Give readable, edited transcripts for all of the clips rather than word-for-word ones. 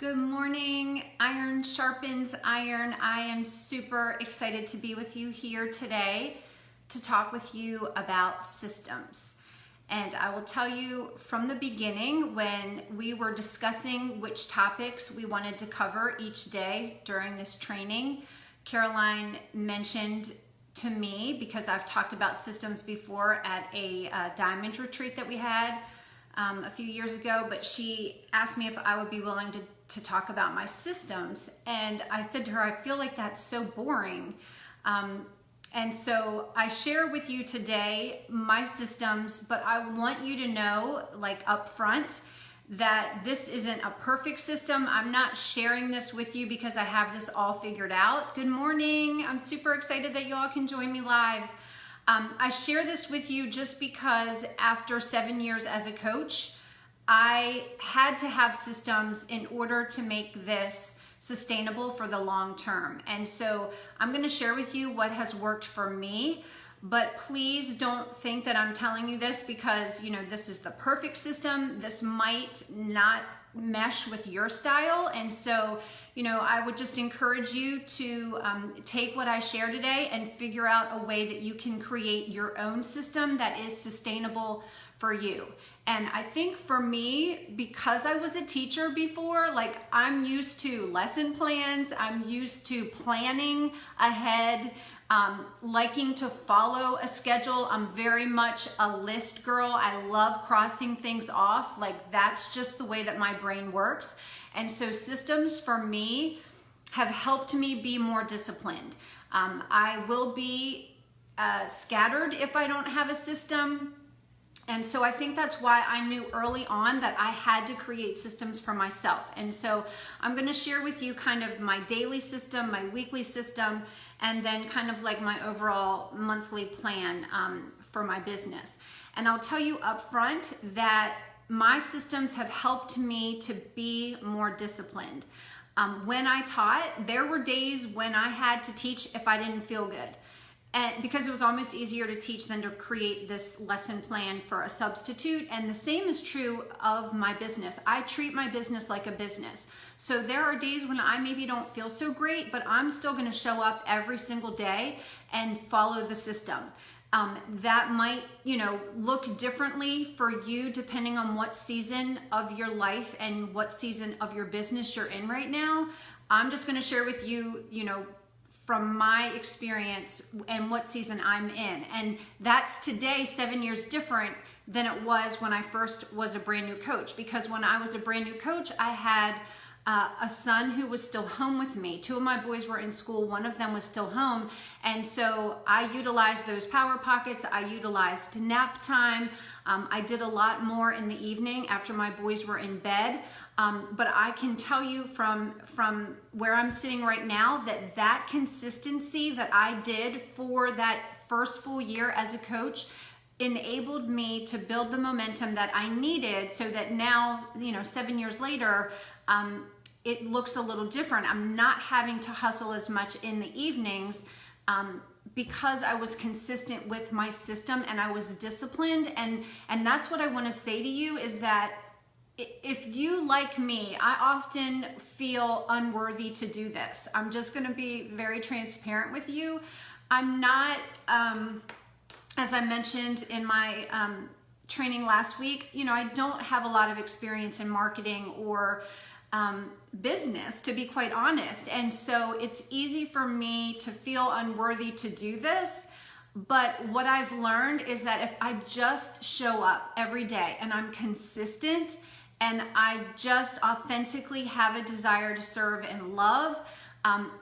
Good morning, Iron Sharpens Iron. I am super excited to be with you here today to talk with you about systems. And I will tell you from the beginning, when we were discussing which topics we wanted to cover each day during this training, Caroline mentioned to me, because I've talked about systems before at a diamond retreat that we had a few years ago, but she asked me if I would be willing to talk about my systems. And I said to her, I feel like that's so boring. And so I share with you today my systems, but I want you to know, like up front, that this isn't a perfect system. I'm not sharing this with you because I have this all figured out. Good morning. I'm super excited that you all can join me live. I share this with you just because after 7 years as a coach, I had to have systems in order to make this sustainable for the long term. And so I'm going to share with you what has worked for me, but please don't think that I'm telling you this because, this is the perfect system. This might not mesh with your style. And so, I would just encourage you to take what I share today and figure out a way that you can create your own system that is sustainable for you. And I think for me, because I was a teacher before, I'm used to lesson plans, I'm used to planning ahead, liking to follow a schedule. I'm very much a list girl. I love crossing things off. That's just the way that my brain works. And so systems for me have helped me be more disciplined. I will be scattered if I don't have a system. And so I think that's why I knew early on that I had to create systems for myself. And so I'm going to share with you kind of my daily system, my weekly system, and then kind of like my overall monthly plan for my business. And I'll tell you up front that my systems have helped me to be more disciplined. When I taught, there were days when I had to teach if I didn't feel good. And because it was almost easier to teach than to create this lesson plan for a substitute. And the same is true of my business. I treat my business like a business. So there are days when I maybe don't feel so great, but I'm still going to show up every single day and follow the system. That might, look differently for you depending on what season of your life and what season of your business you're in right now. I'm just going to share with you, from my experience and what season I'm in. And that's today 7 years different than it was when I first was a brand new coach. Because when I was a brand new coach, I had a son who was still home with me. 2 of my boys were in school, 1 of them was still home. And so I utilized those power pockets. I utilized nap time. I did a lot more in the evening after my boys were in bed. But I can tell you from where I'm sitting right now that consistency that I did for that first full year as a coach enabled me to build the momentum that I needed so that now, 7 years later, it looks a little different. I'm not having to hustle as much in the evenings because I was consistent with my system and I was disciplined. And that's what I want to say to you is that if you, like me, I often feel unworthy to do this. I'm just going to be very transparent with you. I'm not, as I mentioned in my training last week, I don't have a lot of experience in marketing or business, to be quite honest. And so it's easy for me to feel unworthy to do this. But what I've learned is that if I just show up every day and I'm consistent and I just authentically have a desire to serve and love,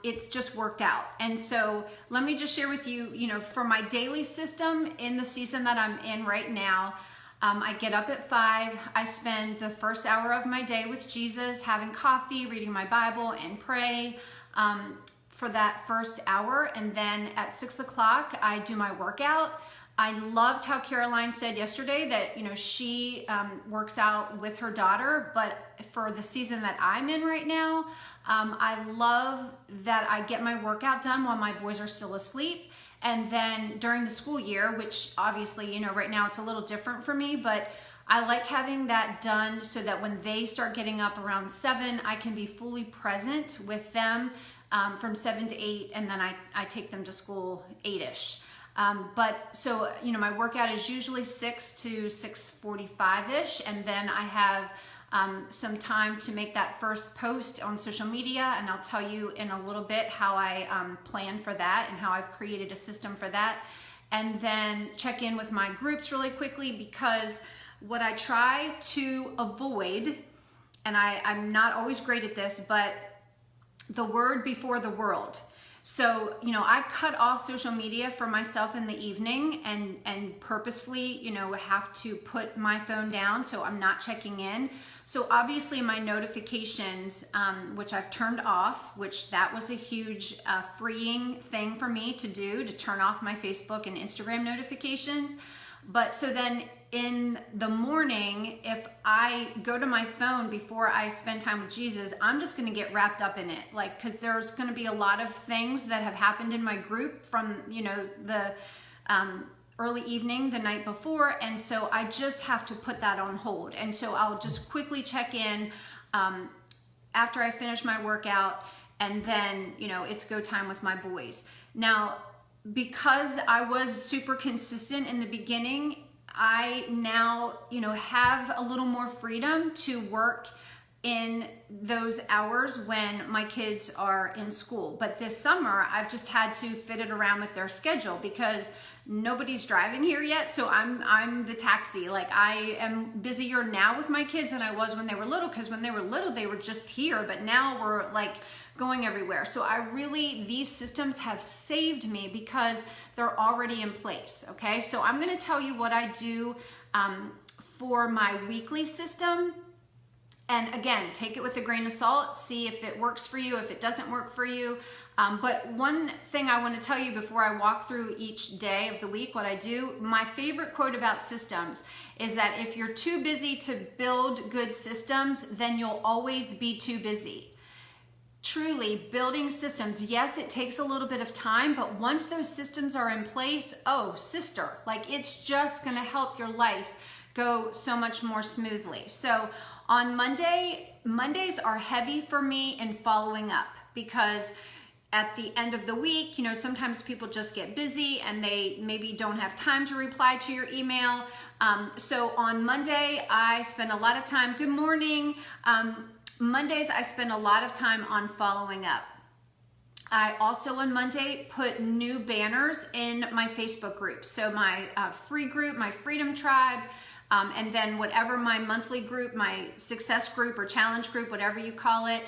it's just worked out. And so let me just share with you, for my daily system in the season that I'm in right now, I get up at 5. I spend the first hour of my day with Jesus, having coffee, reading my Bible, and pray for that first hour. And then at 6 o'clock, I do my workout. I loved how Caroline said yesterday that, she works out with her daughter, but for the season that I'm in right now, I love that I get my workout done while my boys are still asleep. And then during the school year, which obviously, right now it's a little different for me, but I like having that done so that when they start getting up around 7, I can be fully present with them from 7 to 8, and then I take them to school 8-ish. But so, you know, my workout is usually 6 to 6:45-ish, and then I have some time to make that first post on social media, and I'll tell you in a little bit how I plan for that and how I've created a system for that. And then check in with my groups really quickly, because what I try to avoid, and I'm not always great at this, but the word before the world. So, you know, I cut off social media for myself in the evening and purposefully, you know, have to put my phone down so I'm not checking in. So obviously my notifications, which I've turned off, which that was a huge freeing thing for me to do, to turn off my Facebook and Instagram notifications. But so then in the morning, if I go to my phone before I spend time with Jesus, I'm just going to get wrapped up in it. Like, because there's going to be a lot of things that have happened in my group from, you know, the early evening the night before. And so I just have to put that on hold. And so I'll just quickly check in after I finish my workout, and then, you know, it's go time with my boys. Now, because I was super consistent in the beginning, I now, you know, have a little more freedom to work in those hours when my kids are in school. But this summer, I've just had to fit it around with their schedule because nobody's driving here yet. So I'm the taxi. Like, I am busier now with my kids than I was when they were little, because when they were little, they were just here. But now we're like going everywhere. So these systems have saved me because they're already in place. Okay. So I'm going to tell you what I do for my weekly system. And again, take it with a grain of salt, see if it works for you, if it doesn't work for you. But one thing I want to tell you before I walk through each day of the week, what I do, my favorite quote about systems is that if you're too busy to build good systems, then you'll always be too busy. Truly, building systems, yes, it takes a little bit of time, but once those systems are in place, oh, sister, like, it's just going to help your life go so much more smoothly. So on Mondays are heavy for me in following up, because at the end of the week, you know, sometimes people just get busy and they maybe don't have time to reply to your email. So on Monday, I spend a lot of time, good morning. Mondays, I spend a lot of time on following up. I also on Monday put new banners in my Facebook group. So my free group, my Freedom Tribe, and then whatever my monthly group, my success group or challenge group, whatever you call it.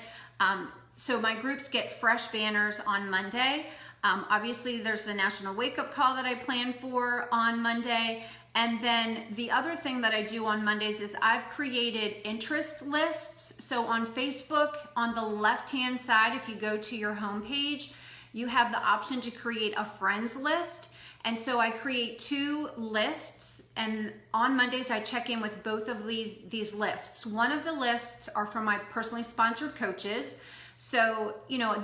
So my groups get fresh banners on Monday. Obviously, there's the National Wake Up Call that I plan for on Monday. And then the other thing that I do on Mondays is I've created interest lists. So on Facebook, on the left-hand side, if you go to your homepage, you have the option to create a friends list. And so I create 2 lists, and on Mondays I check in with both of these lists. One of the lists are for my personally sponsored coaches. So, you know,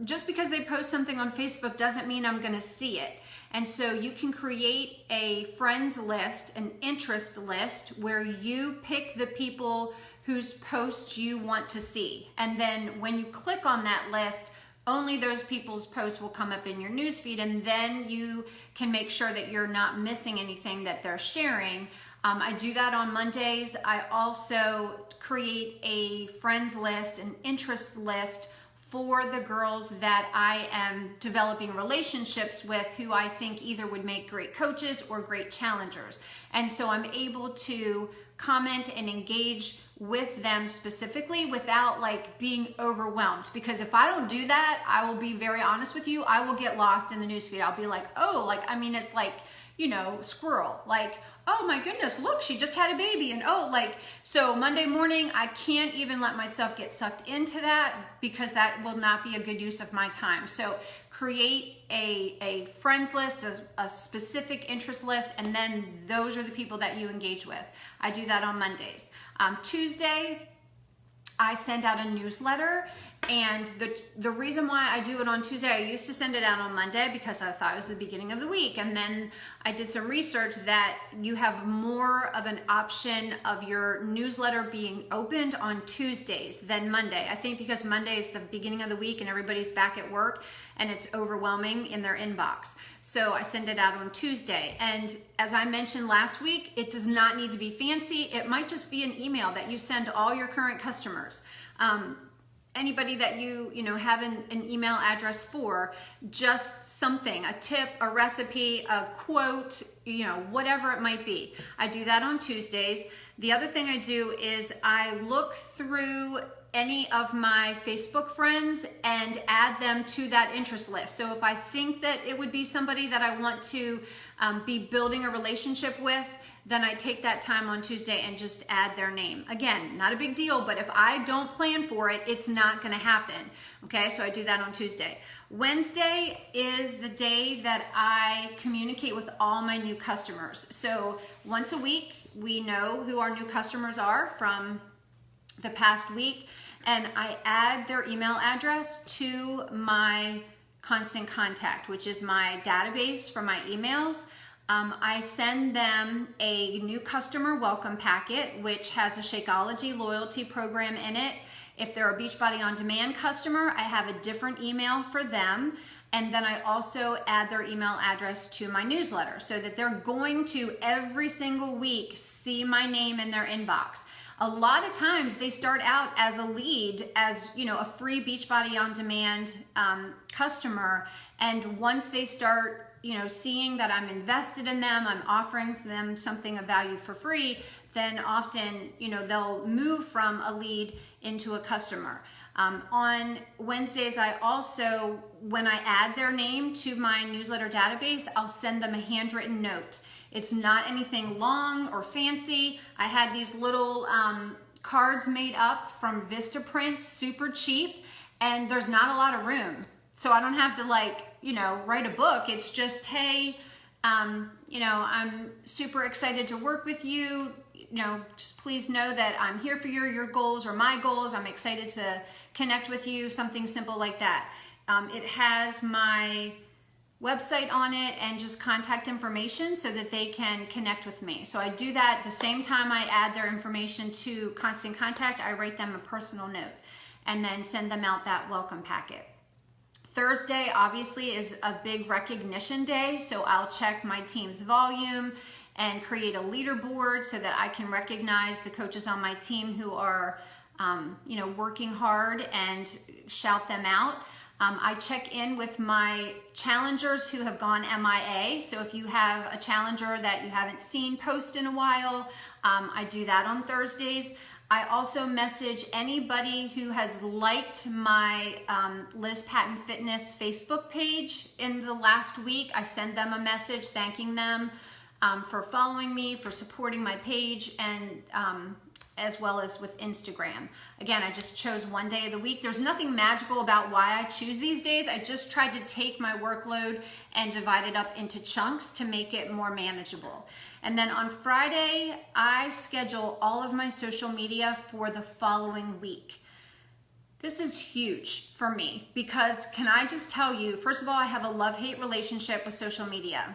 just because they post something on Facebook doesn't mean I'm going to see it. And so you can create a friends list, an interest list, where you pick the people whose posts you want to see. And then when you click on that list, only those people's posts will come up in your newsfeed, and then you can make sure that you're not missing anything that they're sharing. I do that on Mondays. I also create a friends list, an interest list for the girls that I am developing relationships with, who I think either would make great coaches or great challengers. And so I'm able to comment and engage with them specifically without like being overwhelmed. Because if I don't do that, I will be very honest with you, I will get lost in the newsfeed. I'll be like, oh, like, I mean, it's like, you know, squirrel, like, oh my goodness, look, she just had a baby. And oh, like, so Monday morning, I can't even let myself get sucked into that, because that will not be a good use of my time. So create a friends list, a specific interest list, and then those are the people that you engage with. I do that on Mondays. Tuesday, I send out a newsletter, and the reason why I do it on Tuesday, I used to send it out on Monday because I thought it was the beginning of the week, and then I did some research that you have more of an option of your newsletter being opened on Tuesdays than Monday. I think because Monday is the beginning of the week and everybody's back at work and it's overwhelming in their inbox. So I send it out on Tuesday. And as I mentioned last week, it does not need to be fancy. It might just be an email that you send to all your current customers. Anybody that you have an email address for, just something, a tip, a recipe, a quote, whatever it might be. I do that on Tuesdays. The other thing I do is I look through any of my Facebook friends and add them to that interest list. So if I think that it would be somebody that I want to be building a relationship with, then I take that time on Tuesday and just add their name. Again, not a big deal, but if I don't plan for it, it's not gonna happen. Okay, so I do that on Tuesday. Wednesday is the day that I communicate with all my new customers. So once a week, we know who our new customers are from the past week, and I add their email address to my constant contact, which is my database for my emails. I send them a new customer welcome packet, which has a Shakeology loyalty program in it. If they're a Beachbody On Demand customer, I have a different email for them. And then I also add their email address to my newsletter so that they're going to every single week see my name in their inbox. A lot of times they start out as a lead, as a free Beachbody On Demand customer. And once they start seeing that I'm invested in them, I'm offering them something of value for free, then often, they'll move from a lead into a customer. On Wednesdays, I also, when I add their name to my newsletter database, I'll send them a handwritten note. It's not anything long or fancy. I had these little cards made up from Vistaprint, super cheap, and there's not a lot of room. So I don't have to write a book. It's just, hey, I'm super excited to work with you. Just please know that I'm here for your goals or my goals. I'm excited to connect with you, something simple like that. It has my website on it and just contact information so that they can connect with me. So I do that the same time I add their information to Constant Contact. I write them a personal note and then send them out that welcome packet. Thursday, obviously, is a big recognition day, so I'll check my team's volume and create a leaderboard so that I can recognize the coaches on my team who are, working hard and shout them out. I check in with my challengers who have gone MIA. So if you have a challenger that you haven't seen post in a while, I do that on Thursdays. I also message anybody who has liked my Liz Patton Fitness Facebook page in the last week. I send them a message thanking them for following me, for supporting my page, and as well as with Instagram. Again, I just chose one day of the week. There's nothing magical about why I choose these days. I just tried to take my workload and divide it up into chunks to make it more manageable. And then on Friday, I schedule all of my social media for the following week. This is huge for me because can I just tell you, first of all, I have a love-hate relationship with social media.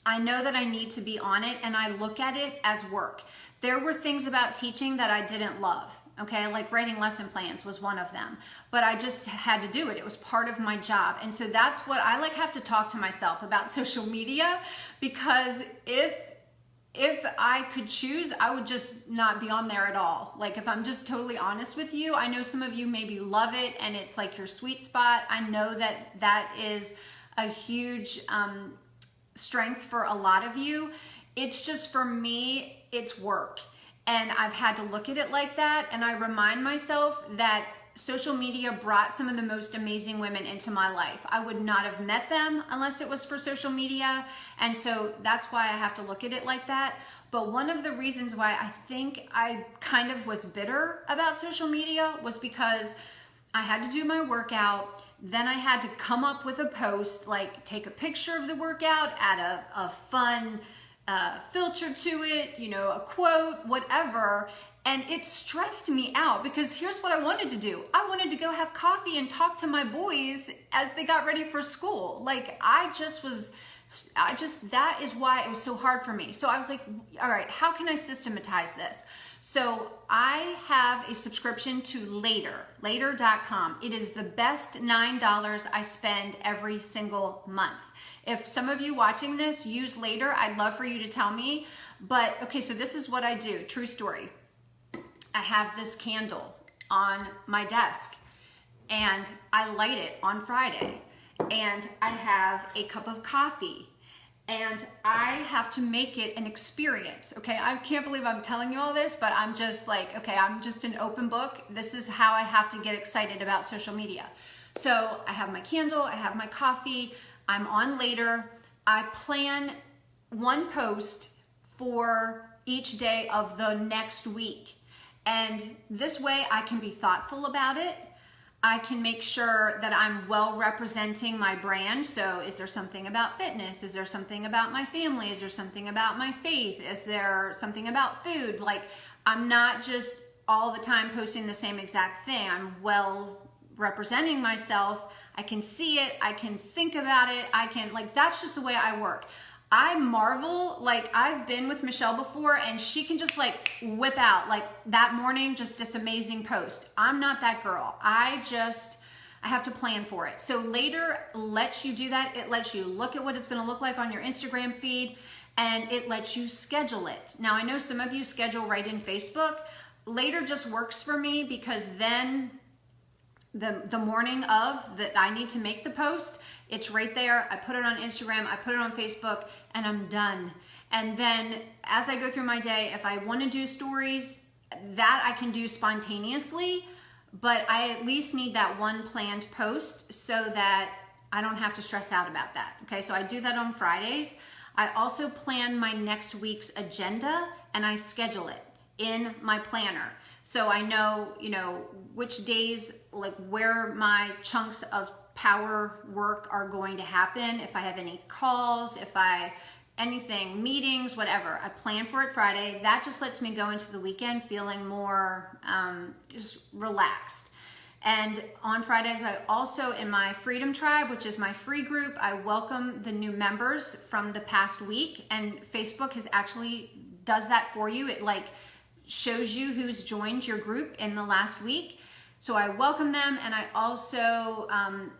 I know that I need to be on it and I look at it as work. There were things about teaching that I didn't love, okay? Like writing lesson plans was one of them, but I just had to do it. It was part of my job. And so that's what I have to talk to myself about social media, because if I could choose, I would just not be on there at all. Like if I'm just totally honest with you, I know some of you maybe love it and it's like your sweet spot. I know that that is a huge strength for a lot of you. It's just, for me, it's work. And I've had to look at it like that. And I remind myself that social media brought some of the most amazing women into my life. I would not have met them unless it was for social media. And so that's why I have to look at it like that. But one of the reasons why I think I kind of was bitter about social media was because I had to do my workout. Then I had to come up with a post, like take a picture of the workout, add a fun filter to it, a quote, whatever. And it stressed me out because here's what I wanted to do. I wanted to go have coffee and talk to my boys as they got ready for school. Like that is why it was so hard for me. So I was like, all right, how can I systematize this? So I have a subscription to later.com. It is the best $9 I spend every single month. If some of you watching this use Later, I'd love for you to tell me. But okay, so this is what I do, true story. I have this candle on my desk and I light it on Friday, and I have a cup of coffee and I have to make it an experience. Okay, I can't believe I'm telling you all this, but I'm just like, okay, I'm just an open book. This is how I have to get excited about social media. So I have my candle, I have my coffee, I'm on Later. I plan one post for each day of the next week. And this way I can be thoughtful about it. I can make sure that I'm well representing my brand. So is there something about fitness? Is there something about my family? Is there something about my faith? Is there something about food? Like, I'm not just all the time posting the same exact thing. I'm well representing myself. I can see it. I can think about it. That's just the way I work. I marvel, like I've been with Michelle before and she can just like whip out like that morning, just this amazing post. I'm not that girl. I have to plan for it. So Later lets you do that. It lets you look at what it's gonna look like on your Instagram feed, and it lets you schedule it. Now I know some of you schedule right in Facebook. Later just works for me because then the morning of that I need to make the post, it's right there. I put it on Instagram, I put it on Facebook, and I'm done. And then as I go through my day, if I want to do stories, that I can do spontaneously, but I at least need that one planned post so that I don't have to stress out about that. Okay, so I do that on Fridays. I also plan my next week's agenda and I schedule it in my planner. So I know, which days, like where my chunks of power work are going to happen. If I have any calls, anything, meetings, whatever, I plan for it Friday. That just lets me go into the weekend feeling more just relaxed. And on Fridays, I also, in my Freedom Tribe, which is my free group, I welcome the new members from the past week. And Facebook does that for you. It like shows you who's joined your group in the last week. So I welcome them, and I also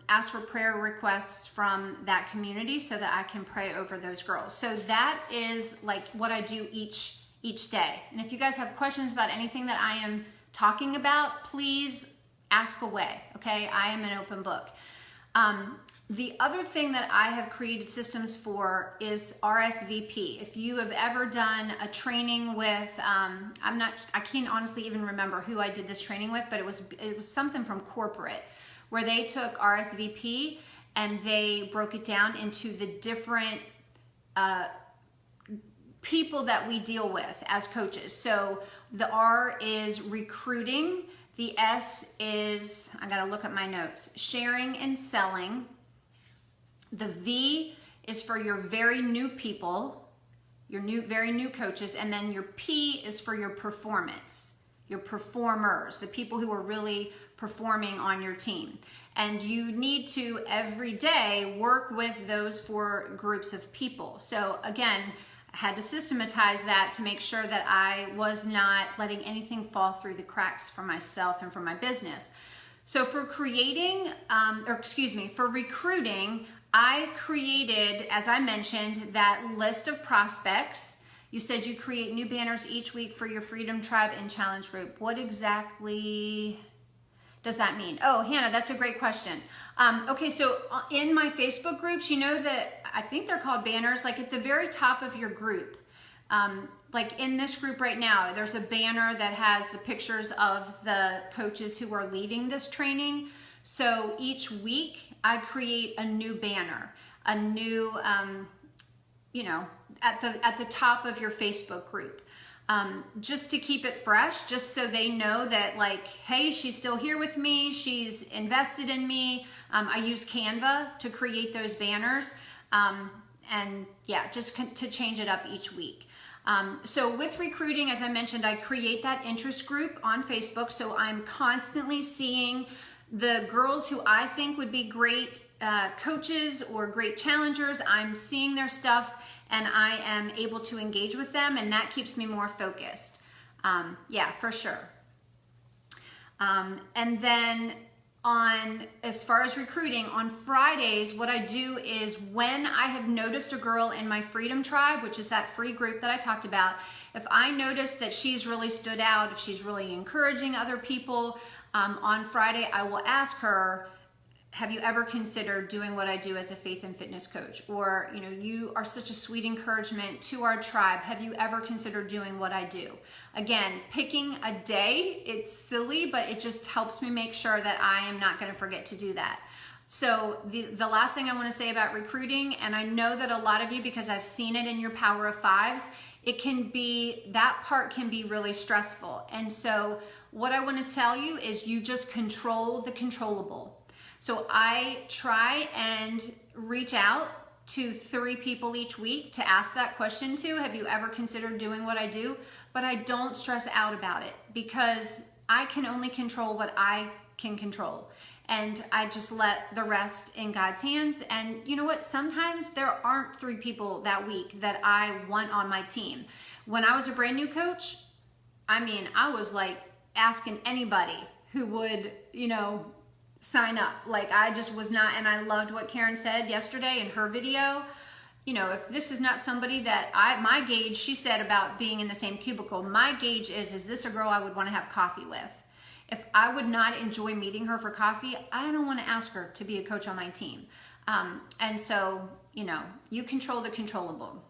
ask for prayer requests from that community so that I can pray over those girls. So that is like what I do each day. And if you guys have questions about anything that I am talking about, please ask away, okay? I am an open book. The other thing that I have created systems for is RSVP. If you have ever done a training with, I can't honestly even remember who I did this training with, but it was something from corporate where they took RSVP and they broke it down into the different people that we deal with as coaches. So the R is recruiting. The S is, I gotta look at my notes, sharing and selling. The V is for your very new people, very new coaches, and then your P is for your performance, your performers, the people who are really performing on your team. And you need to every day work with those 4 groups of people. So again, I had to systematize that to make sure that I was not letting anything fall through the cracks for myself and for my business. So for recruiting, I created, as I mentioned, that list of prospects. You said you create new banners each week for your Freedom Tribe and Challenge group. What exactly does that mean? Oh, Hannah, that's a great question. Okay, so in my Facebook groups, you know that I think they're called banners, like at the very top of your group. Like in this group right now, there's a banner that has the pictures of the coaches who are leading this training. So each week I create a new banner, a new, at the top of your Facebook group, just to keep it fresh, just so they know that like, hey, she's still here with me. She's invested in me. I use Canva to create those banners. And yeah, just to change it up each week. So with recruiting, as I mentioned, I create that interest group on Facebook. So I'm constantly seeing the girls who I think would be great coaches or great challengers. I'm seeing their stuff and I am able to engage with them, and that keeps me more focused. Yeah, for sure. And then as far as recruiting, on Fridays, what I do is when I have noticed a girl in my Freedom Tribe, which is that free group that I talked about, if I notice that she's really stood out, if she's really encouraging other people, on Friday, I will ask her, have you ever considered doing what I do as a faith and fitness coach? Or, you know, you are such a sweet encouragement to our tribe. Have you ever considered doing what I do? Again, picking a day, it's silly, but it just helps me make sure that I am not going to forget to do that. So the last thing I want to say about recruiting, and I know that a lot of you, because I've seen it in your Power of Fives, that part can be really stressful. And so what I want to tell you is you just control the controllable. So I try and reach out to 3 people each week to ask that question to. Have you ever considered doing what I do? But I don't stress out about it because I can only control what I can control. And I just let the rest in God's hands. And you know what? Sometimes there aren't 3 people that week that I want on my team. When I was a brand new coach, I mean, I was like asking anybody who would, you know, sign up. Like I just was not, and I loved what Caren said yesterday in her video. You know, if this is not somebody that my gauge, she said about being in the same cubicle, my gauge is this a girl I would want to have coffee with? If I would not enjoy meeting her for coffee, I don't want to ask her to be a coach on my team. And so, you know, you control the controllable.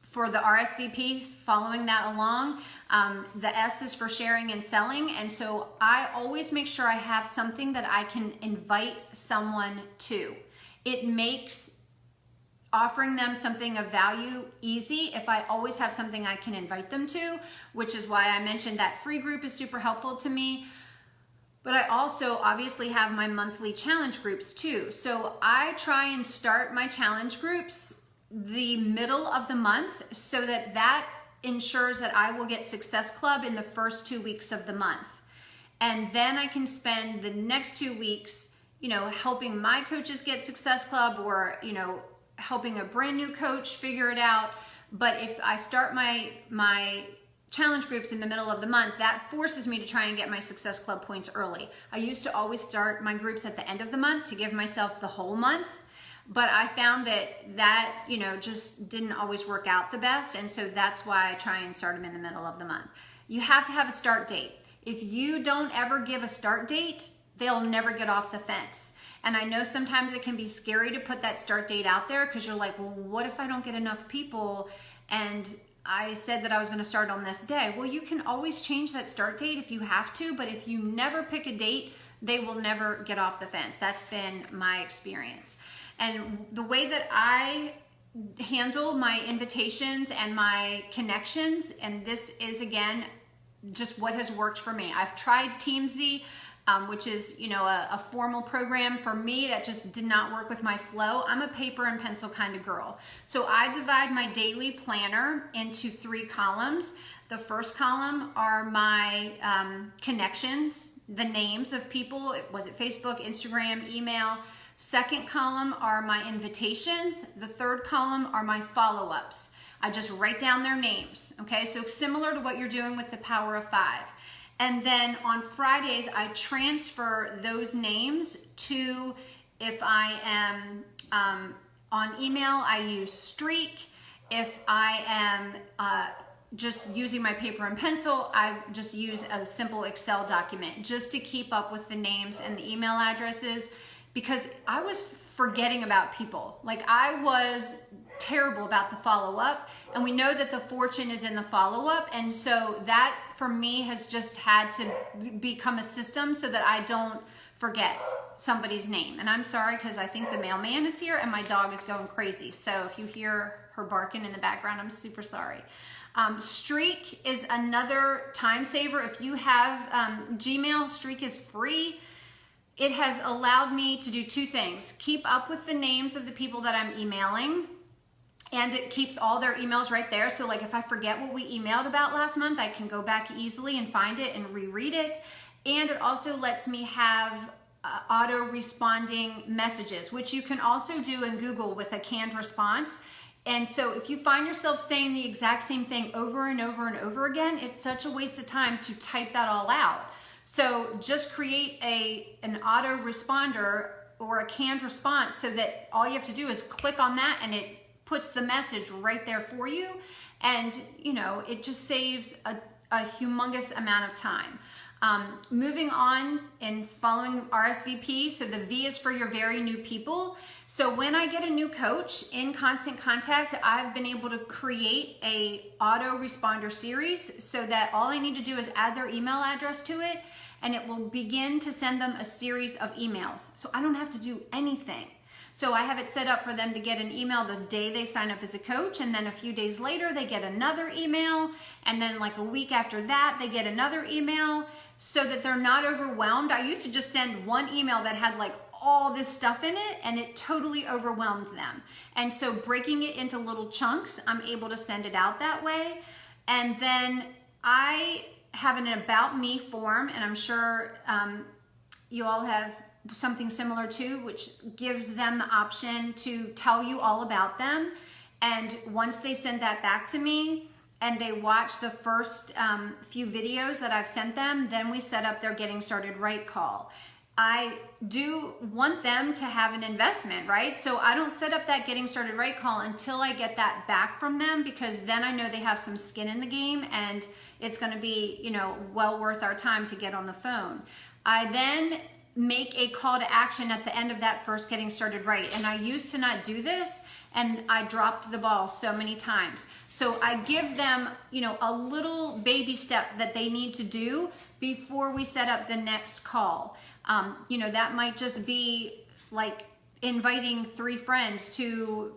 For the RSVP, following that along, the S is for sharing and selling. And so I always make sure I have something that I can invite someone to. It makes offering them something of value easy if I always have something I can invite them to, which is why I mentioned that free group is super helpful to me. But I also obviously have my monthly challenge groups too. So I try and start my challenge groups the middle of the month so that ensures that I will get Success Club in the first 2 weeks of the month. And then I can spend the next 2 weeks, you know, helping my coaches get Success Club or, you know, helping a brand new coach figure it out. But if I start my challenge groups in the middle of the month, that forces me to try and get my Success Club points early. I used to always start my groups at the end of the month to give myself the whole month. But I found that, you know, just didn't always work out the best. And so that's why I try and start them in the middle of the month. You have to have a start date. If you don't ever give a start date, they'll never get off the fence. And I know sometimes it can be scary to put that start date out there because you're like, well, what if I don't get enough people? And I said that I was going to start on this day. Well, you can always change that start date if you have to. But if you never pick a date, they will never get off the fence. That's been my experience. And the way that I handle my invitations and my connections, and this is again just what has worked for me. I've tried TeamZ, which is, you know, a formal program for me that just did not work with my flow. I'm a paper and pencil kind of girl. So I divide my daily planner into 3 columns. The first column are my connections, the names of people. Was it Facebook, Instagram, email? Second column are my invitations. The third column are my follow-ups. I just write down their names, okay? So similar to what you're doing with the Power of 5. And then on Fridays, I transfer those names to, if I am on email, I use Streak. If I am just using my paper and pencil, I just use a simple Excel document just to keep up with the names and the email addresses, because I was forgetting about people. Like I was terrible about the follow-up, and we know that the fortune is in the follow-up. And so that for me has just had to become a system so that I don't forget somebody's name. And I'm sorry, because I think the mailman is here and my dog is going crazy. So if you hear her barking in the background, I'm super sorry. Streak is another time saver. If you have Gmail, Streak is free. It has allowed me to do 2 things: keep up with the names of the people that I'm emailing, And it keeps all their emails right there. So like if I forget what we emailed about last month, I can go back easily and find it and reread it. And it also lets me have auto responding messages, which you can also do in Google with a canned response. And so if you find yourself saying the exact same thing over and over and over again, it's such a waste of time to type that all out. So just create an auto responder or a canned response so that all you have to do is click on that and it puts the message right there for you. And it just saves a humongous amount of time. Moving on and following RSVP. So the V is for your very new people. So when I get a new coach in Constant Contact, I've been able to create a auto responder series so that all I need to do is add their email address to it and it will begin to send them a series of emails. So I don't have to do anything. So I have it set up for them to get an email the day they sign up as a coach, and then a few days later they get another email, and then like a week after that they get another email, so that they're not overwhelmed. I used to just send one email that had like all this stuff in it and it totally overwhelmed them. And so breaking it into little chunks, I'm able to send it out that way. And then I have an About Me form, and I'm sure you all have something similar too, which gives them the option to tell you all about them. And once they send that back to me and they watch the first few videos that I've sent them, then we set up their Getting Started Right call. I do want them to have an investment, right? So I don't set up that Getting Started Right call until I get that back from them, because then I know they have some skin in the game and it's going to be, well worth our time to get on the phone. I then make a call to action at the end of that first Getting Started Right. And I used to not do this, and I dropped the ball so many times. So I give them, a little baby step that they need to do before we set up the next call. That might just be like inviting 3 friends to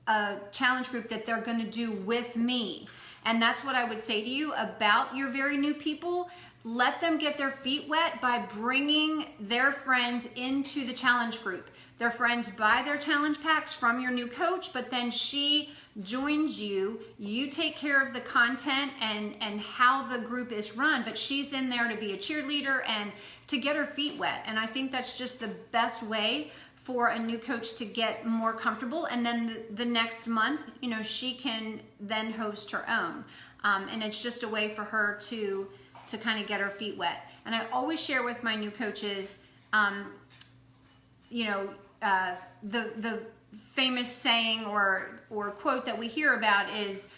a challenge group that they're going to do with me. And that's what I would say to you about your very new people. Let them get their feet wet by bringing their friends into the challenge group. Their friends buy their challenge packs from your new coach, but then she joins you. You take care of the content and how the group is run, but she's in there to be a cheerleader and to get her feet wet. And I think that's just the best way for a new coach to get more comfortable. And then the next month, she can then host her own. And it's just a way for her to kind of get her feet wet. And I always share with my new coaches, the famous saying or quote that we hear about is,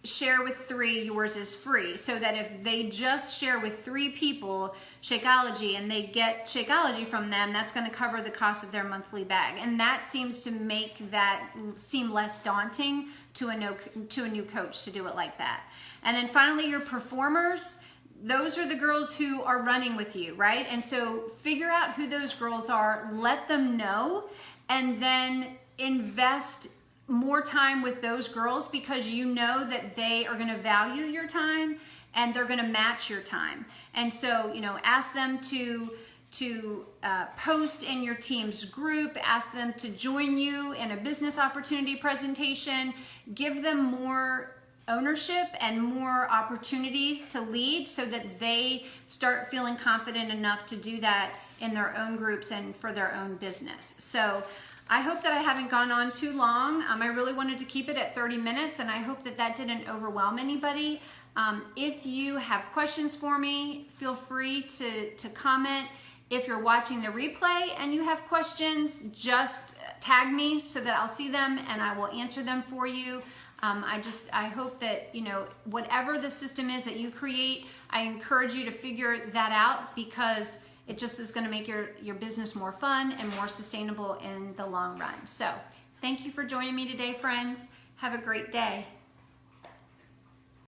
share with 3, yours is free. So that if they just share with 3 people Shakeology and they get Shakeology from them, that's going to cover the cost of their monthly bag. And that seems to make that seem less daunting to a new coach to do it like that. And then finally, your performers, those are the girls who are running with you, right? And so figure out who those girls are, let them know, and then invest more time with those girls, because you know that they are going to value your time and they're going to match your time. And so, ask them to post in your team's group, ask them to join you in a business opportunity presentation, give them more ownership and more opportunities to lead so that they start feeling confident enough to do that in their own groups and for their own business. So I hope that I haven't gone on too long. I really wanted to keep it at 30 minutes, and I hope that didn't overwhelm anybody. If you have questions for me, feel free to comment. If you're watching the replay and you have questions, just tag me so that I'll see them and I will answer them for you. I hope that, whatever the system is that you create, I encourage you to figure that out, because it just is going to make your business more fun and more sustainable in the long run. So thank you for joining me today, friends. Have a great day.